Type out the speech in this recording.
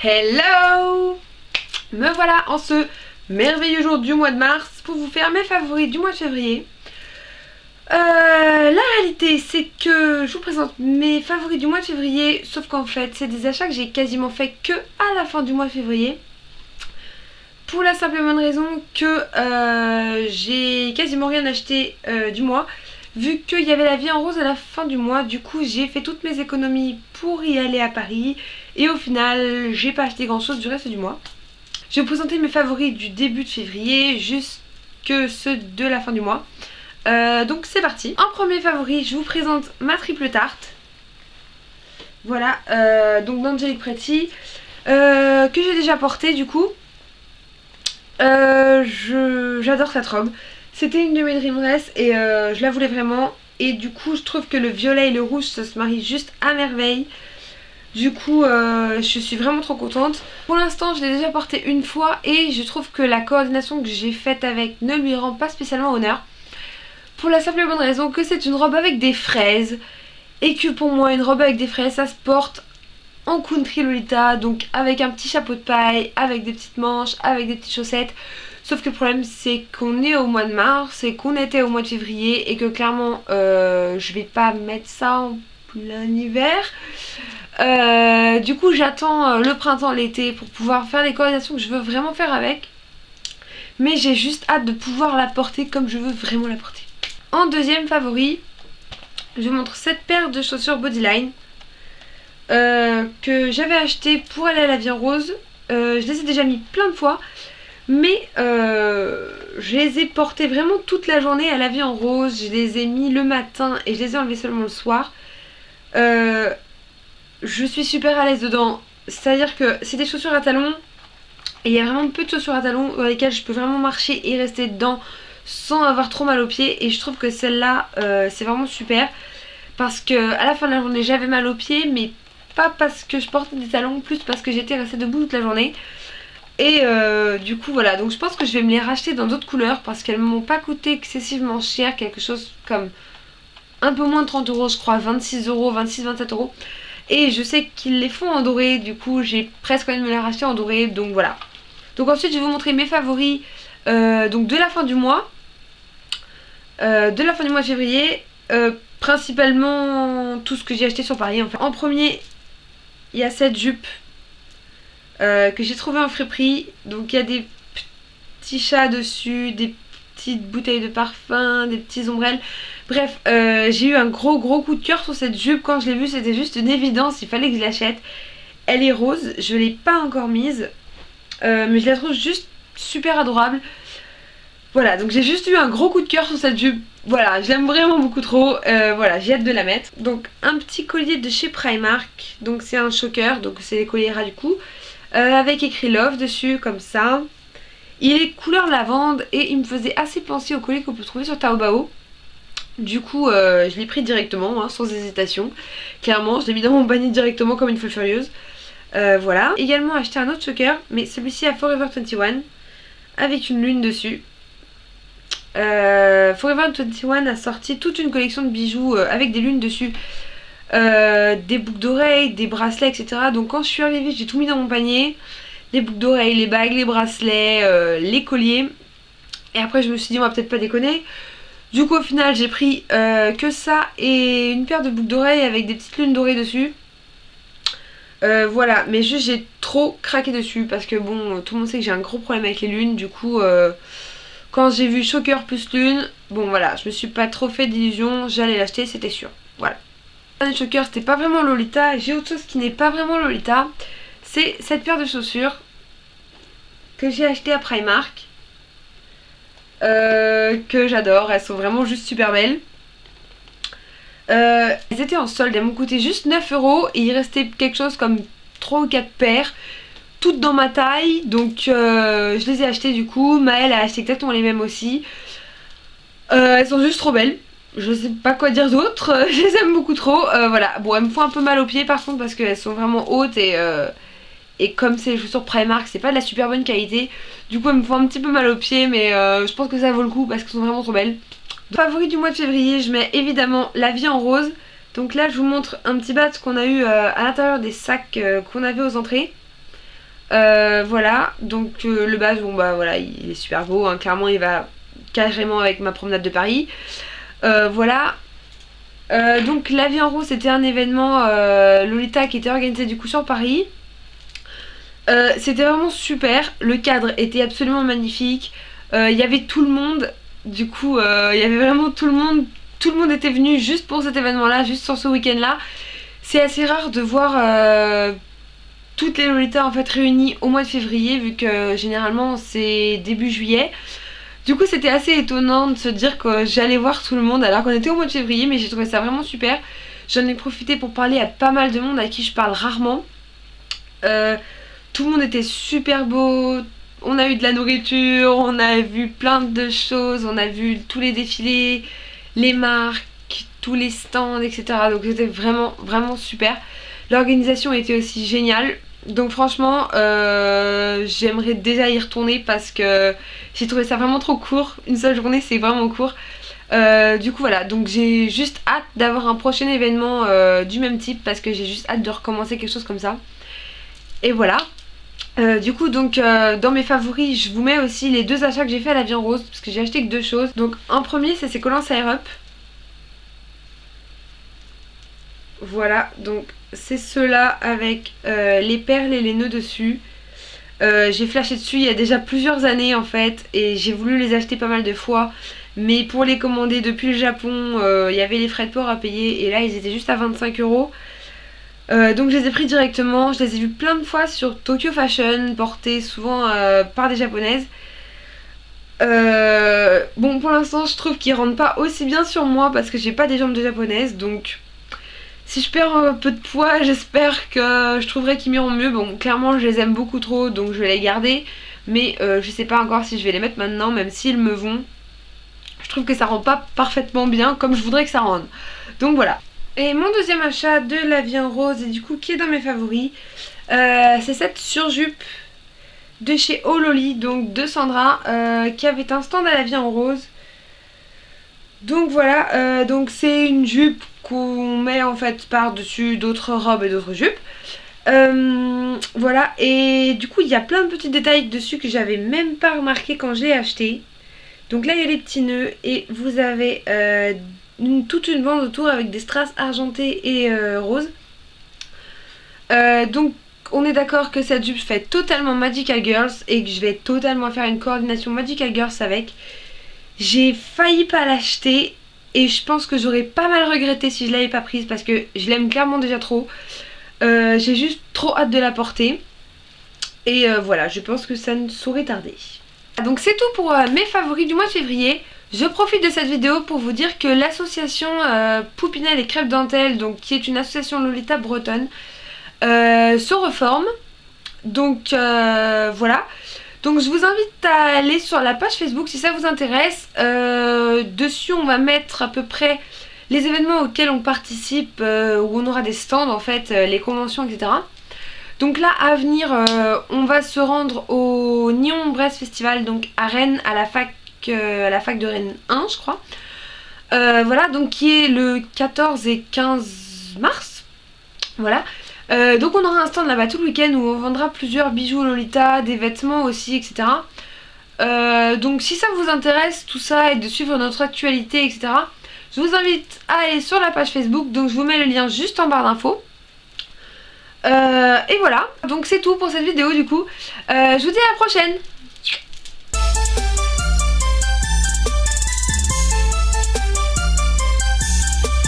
Hello! Me voilà en ce merveilleux jour du mois de mars pour vous faire mes favoris du mois de février. La réalité c'est que je vous présente mes favoris du mois de février, sauf qu'en fait c'est des achats que j'ai quasiment fait que à la fin du mois de février. Pour la simple et bonne raison que j'ai quasiment rien acheté du mois. Vu qu'il y avait la vie en rose à la fin du mois, du coup j'ai fait toutes mes économies pour y aller à Paris. Et au final, j'ai pas acheté grand chose du reste du mois. Je vais vous présenter mes favoris du début de février jusque ceux de la fin du mois. Donc c'est parti. En premier favori, je vous présente ma triple tarte. Voilà, donc d'Angelic Pretty, que j'ai déjà portée du coup. J'adore cette robe. C'était une de mes dreamdress et je la voulais vraiment. Et du coup je trouve que le violet et le rouge ça se marie juste à merveille. Du coup je suis vraiment trop contente. Pour l'instant je l'ai déjà portée une fois et je trouve que la coordination que j'ai faite avec ne lui rend pas spécialement honneur. Pour la simple et bonne raison que c'est une robe avec des fraises. Et que pour moi une robe avec des fraises ça se porte en country Lolita. Donc avec un petit chapeau de paille, avec des petites manches, avec des petites chaussettes. Sauf que le problème c'est qu'on est au mois de mars et qu'on était au mois de février. Et que clairement je vais pas mettre ça en plein hiver. Du coup j'attends le printemps, l'été pour pouvoir faire les coordinations que je veux vraiment faire avec. Mais j'ai juste hâte de pouvoir la porter comme je veux vraiment la porter. En deuxième favori, je vous montre cette paire de chaussures Bodyline que j'avais acheté pour aller à la vie en rose. Je les ai déjà mis plein de fois. Mais je les ai portées vraiment toute la journée à la vie en rose. Je les ai mis le matin et je les ai enlevées seulement le soir. Je suis super à l'aise dedans. C'est à dire que c'est des chaussures à talons. Et il y a vraiment peu de chaussures à talons dans lesquelles je peux vraiment marcher et rester dedans sans avoir trop mal aux pieds. Et je trouve que celle-là c'est vraiment super. Parce que à la fin de la journée j'avais mal aux pieds. Mais pas parce que je portais des talons, plus parce que j'étais restée debout toute la journée. Et du coup voilà, donc je pense que je vais me les racheter dans d'autres couleurs parce qu'elles m'ont pas coûté excessivement cher, quelque chose comme un peu moins de 30 euros je crois, 26 euros, 26-27 euros. Et je sais qu'ils les font en doré, du coup j'ai presque envie de me les racheter en doré, donc voilà. Donc ensuite je vais vous montrer mes favoris donc de la fin du mois, de février, principalement tout ce que j'ai acheté sur Paris en fait. En premier il y a cette jupe que j'ai trouvé en friperie. Donc il y a des petits chats dessus, des petites bouteilles de parfum, des petits ombrelles. Bref, j'ai eu un gros coup de cœur sur cette jupe. Quand je l'ai vue c'était juste une évidence, il fallait que je l'achète. Elle est rose, je l'ai pas encore mise, mais je la trouve juste super adorable. Voilà, donc j'ai juste eu un gros coup de cœur sur cette jupe. Voilà, je l'aime vraiment beaucoup trop. Voilà, j'ai hâte de la mettre. Donc un petit collier de chez Primark. Donc c'est un choker, donc c'est les colliers ras du coup. Avec écrit Love dessus comme ça. Il est couleur lavande et il me faisait assez penser au collier qu'on peut trouver sur Taobao. Du coup je l'ai pris directement, hein, sans hésitation. Clairement je l'ai mis dans mon panier directement comme une folle furieuse. Voilà. Également acheté un autre choker, mais celui-ci à Forever 21 avec une lune dessus. Forever 21 a sorti toute une collection de bijoux avec des lunes dessus. Des boucles d'oreilles, des bracelets, etc. Donc quand je suis arrivée, j'ai tout mis dans mon panier. Les boucles d'oreilles, les bagues, les bracelets, les colliers. Et après je me suis dit on va peut-être pas déconner. Du coup au final j'ai pris que ça et une paire de boucles d'oreilles avec des petites lunes dorées dessus. Voilà, mais juste j'ai trop craqué dessus parce que bon, tout le monde sait que j'ai un gros problème avec les lunes. Du coup quand j'ai vu choker plus lune, bon voilà, je me suis pas trop fait d'illusions, j'allais l'acheter, c'était sûr. Voilà. Le choker c'était pas vraiment Lolita. J'ai autre chose qui n'est pas vraiment Lolita. C'est cette paire de chaussures que j'ai acheté à Primark, que j'adore. Elles sont vraiment juste super belles. Elles étaient en solde, elles m'ont coûté juste 9 euros. Et il restait quelque chose comme 3 ou 4 paires, toutes dans ma taille. Donc je les ai achetées du coup. Maëlle a acheté exactement les mêmes aussi. Elles sont juste trop belles. Je sais pas quoi dire d'autre, je les aime beaucoup trop. Voilà, bon elles me font un peu mal aux pieds par contre parce qu'elles sont vraiment hautes et comme c'est les chaussures Primark c'est pas de la super bonne qualité. Du coup elles me font un petit peu mal aux pieds mais je pense que ça vaut le coup parce qu'elles sont vraiment trop belles. Favori du mois de février, je mets évidemment la vie en rose. Donc là je vous montre un petit bat qu'on a eu à l'intérieur des sacs qu'on avait aux entrées. Voilà, donc le base, bon bah voilà, il est super beau, hein. Clairement il va carrément avec ma promenade de Paris. Voilà. Donc La Vie en Rose, c'était un événement Lolita qui était organisé du coup sur Paris. C'était vraiment super, le cadre était absolument magnifique, il y avait tout le monde, du coup il y avait vraiment tout le monde était venu juste pour cet événement là, juste sur ce week-end là. C'est assez rare de voir toutes les Lolitas en fait réunies au mois de février, vu que généralement c'est début juillet. Du coup c'était assez étonnant de se dire que j'allais voir tout le monde alors qu'on était au mois de février, mais j'ai trouvé ça vraiment super. J'en ai profité pour parler à pas mal de monde à qui je parle rarement. Tout le monde était super beau, on a eu de la nourriture, on a vu plein de choses, on a vu tous les défilés, les marques, tous les stands, etc. Donc c'était vraiment vraiment super. L'organisation était aussi géniale. Donc franchement, j'aimerais déjà y retourner parce que j'ai trouvé ça vraiment trop court. Une seule journée, c'est vraiment court. Du coup voilà, donc j'ai juste hâte d'avoir un prochain événement du même type parce que j'ai juste hâte de recommencer quelque chose comme ça. Et voilà. Du coup donc dans mes favoris je vous mets aussi les deux achats que j'ai fait à La Vie en Rose parce que j'ai acheté que deux choses. Donc en premier c'est ces collants Air Up. Voilà, donc c'est ceux-là avec les perles et les nœuds dessus. J'ai flashé dessus il y a déjà plusieurs années en fait et j'ai voulu les acheter pas mal de fois. Mais pour les commander depuis le Japon, il y avait les frais de port à payer et là ils étaient juste à 25 €. Donc je les ai pris directement, je les ai vus plein de fois sur Tokyo Fashion, portés souvent par des japonaises. Bon pour l'instant je trouve qu'ils rentrent pas aussi bien sur moi parce que j'ai pas des jambes de japonaise, donc si je perds un peu de poids j'espère que je trouverai qu'ils m'iront mieux. Bon clairement je les aime beaucoup trop donc je vais les garder, mais je sais pas encore si je vais les mettre maintenant même s'ils me vont. Je trouve que ça rend pas parfaitement bien comme je voudrais que ça rende, donc voilà. Et mon deuxième achat de La Vie en Rose et du coup qui est dans mes favoris, c'est cette surjupe de chez Ololi, donc de Sandra, qui avait un stand à La Vie en Rose. Donc voilà, donc c'est une jupe qu'on met en fait par-dessus d'autres robes et d'autres jupes. Voilà, et du coup il y a plein de petits détails dessus que j'avais même pas remarqué quand je l'ai acheté. Donc là il y a les petits nœuds et vous avez toute une bande autour avec des strass argentés et roses. Donc on est d'accord que cette jupe fait totalement Magical Girls et que je vais totalement faire une coordination Magical Girls avec. J'ai failli pas l'acheter et je pense que j'aurais pas mal regretté si je l'avais pas prise parce que je l'aime clairement déjà trop. J'ai juste trop hâte de la porter. Et voilà, je pense que ça ne saurait tarder. Donc c'est tout pour mes favoris du mois de février. Je profite de cette vidéo pour vous dire que l'association Poupinelle et Crêpes Dentelle, donc qui est une association Lolita bretonne, se reforme. Donc voilà. Donc je vous invite à aller sur la page Facebook si ça vous intéresse. Dessus on va mettre à peu près les événements auxquels on participe, où on aura des stands en fait, les conventions etc. Donc là à venir on va se rendre au Nyon Brest Festival, donc à Rennes, à la fac de Rennes 1 je crois. Voilà, donc qui est le 14 et 15 mars. Voilà. Donc on aura un stand là-bas tout le week-end où on vendra plusieurs bijoux Lolita, des vêtements aussi, etc. Donc si ça vous intéresse tout ça et de suivre notre actualité, etc. Je vous invite à aller sur la page Facebook, donc je vous mets le lien juste en barre d'infos. Et voilà, donc c'est tout pour cette vidéo du coup. Je vous dis à la prochaine.